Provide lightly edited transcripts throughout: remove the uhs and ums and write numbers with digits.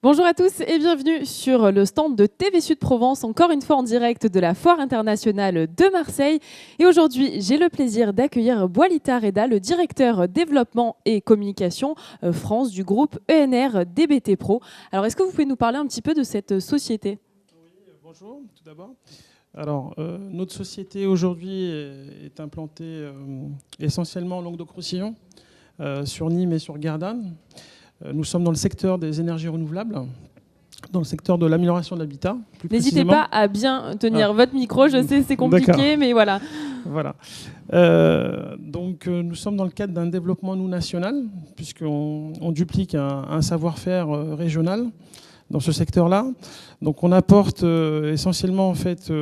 Bonjour à tous et bienvenue sur le stand de TV Sud Provence, encore une fois en direct de la Foire internationale de Marseille. Et aujourd'hui, j'ai le plaisir d'accueillir Boualita Reda, le directeur développement et communication France du groupe ENR DBT Pro. Alors, est-ce que vous pouvez nous parler un petit peu de cette société ? Oui, bonjour, tout d'abord. Alors, notre société aujourd'hui est implantée essentiellement en Languedoc-Roussillon, sur Nîmes et sur Gardanne. Nous sommes dans le secteur des énergies renouvelables, dans le secteur de l'amélioration de l'habitat. N'hésitez pas à bien tenir votre micro, je sais c'est compliqué, mais voilà. Voilà. Donc nous sommes dans le cadre d'un développement national, puisqu'on duplique un savoir-faire régional dans ce secteur-là. Donc on apporte essentiellement en fait,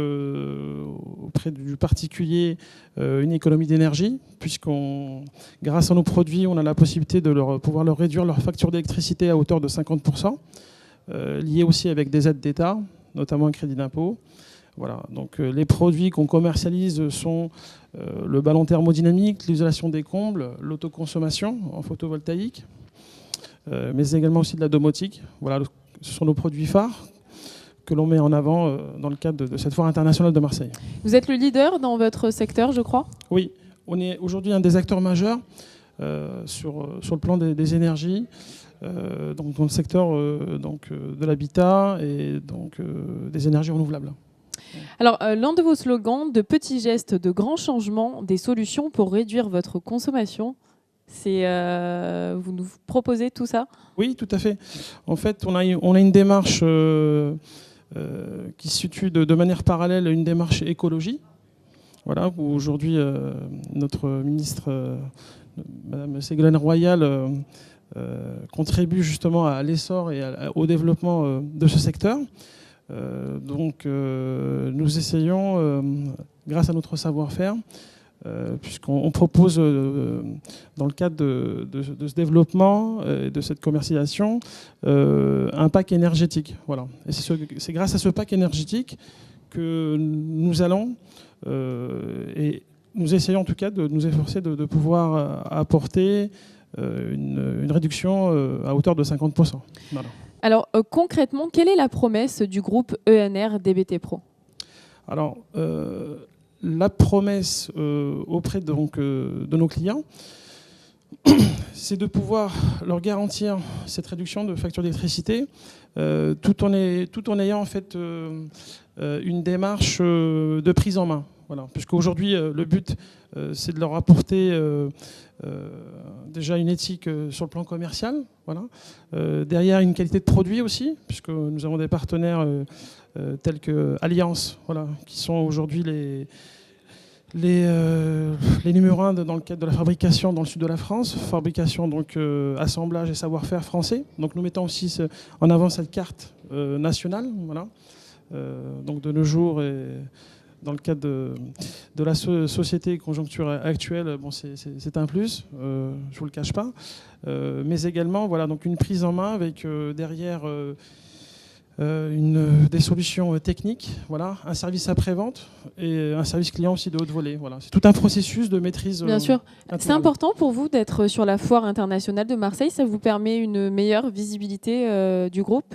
auprès du particulier une économie d'énergie, puisqu'on, grâce à nos produits, on a la possibilité de pouvoir leur réduire leur facture d'électricité à hauteur de 50%, liée aussi avec des aides d'État, notamment un crédit d'impôt. Voilà. Donc les produits qu'on commercialise sont le ballon thermodynamique, l'isolation des combles, l'autoconsommation en photovoltaïque, mais également aussi de la domotique. Voilà, ce sont nos produits phares que l'on met en avant dans le cadre de cette foire internationale de Marseille. Vous êtes le leader dans votre secteur, je crois ? Oui, on est aujourd'hui un des acteurs majeurs sur le plan des énergies, donc dans le secteur de l'habitat et donc, des énergies renouvelables. Alors, l'un de vos slogans, de petits gestes, de grands changements, des solutions pour réduire votre consommation, c'est vous nous proposez tout ça ? Oui, tout à fait. En fait, on a une démarche qui se situe de manière parallèle à une démarche écologie. Voilà, où aujourd'hui notre ministre, Madame Ségolène Royal, contribue justement à l'essor et au développement de ce secteur. Donc, nous essayons, grâce à notre savoir-faire, puisqu'on propose, dans le cadre de ce développement et de cette commercialisation, un pack énergétique. Voilà. Et c'est grâce à ce pack énergétique que nous allons, et nous essayons en tout cas de nous efforcer de pouvoir apporter une réduction à hauteur de 50%. Voilà. Alors, concrètement, quelle est la promesse du groupe ENR DBT Pro ? Alors, la promesse auprès de nos clients, c'est de pouvoir leur garantir cette réduction de facture d'électricité tout en ayant en fait une démarche de prise en main. Voilà. Puisqu'aujourd'hui, le but, c'est de leur apporter déjà une éthique sur le plan commercial. Voilà. Derrière, une qualité de produit aussi, puisque nous avons des partenaires tels que Alliance, voilà, qui sont aujourd'hui les numéros 1 dans le cadre de la fabrication dans le sud de la France, fabrication, donc assemblage et savoir-faire français. Donc nous mettons aussi en avant cette carte nationale, voilà. Donc de nos jours, et dans le cadre de la société conjoncture actuelle, bon, c'est un plus, je ne vous le cache pas, mais également voilà, donc une prise en main avec derrière des solutions techniques, voilà, un service après-vente et un service client aussi de haute volée. Voilà. C'est tout un processus de maîtrise. Bien sûr. C'est important pour vous d'être sur la Foire internationale de Marseille. Ça vous permet une meilleure visibilité du groupe ?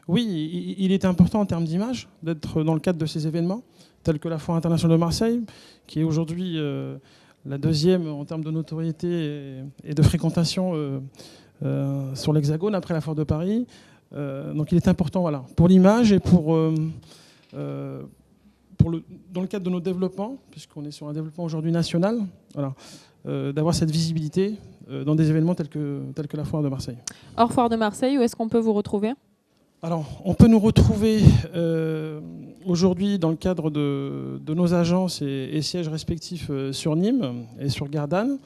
Oui, il est important en termes d'image d'être dans le cadre de ces événements, tels que la Foire internationale de Marseille, qui est aujourd'hui la deuxième en termes de notoriété et de fréquentation sur l'Hexagone après la Foire de Paris. Donc il est important, voilà, pour l'image et dans le cadre de nos développements, puisqu'on est sur un développement aujourd'hui national, voilà, d'avoir cette visibilité dans des événements tels que la Foire de Marseille. Hors Foire de Marseille, où est-ce qu'on peut vous retrouver ? Alors, on peut nous retrouver aujourd'hui dans le cadre de nos agences et sièges respectifs sur Nîmes et sur Gardanne,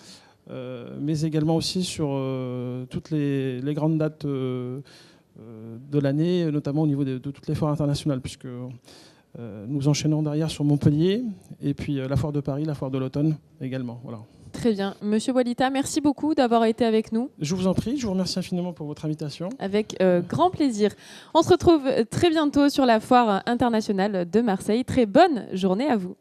mais également aussi sur toutes les grandes dates de l'année, notamment au niveau de toutes les foires internationales, puisque nous enchaînons derrière sur Montpellier, et puis la foire de Paris, la foire de l'automne également. Voilà. Très bien. Monsieur Boualita, merci beaucoup d'avoir été avec nous. Je vous en prie, je vous remercie infiniment pour votre invitation. Avec grand plaisir. On se retrouve très bientôt sur la Foire internationale de Marseille. Très bonne journée à vous.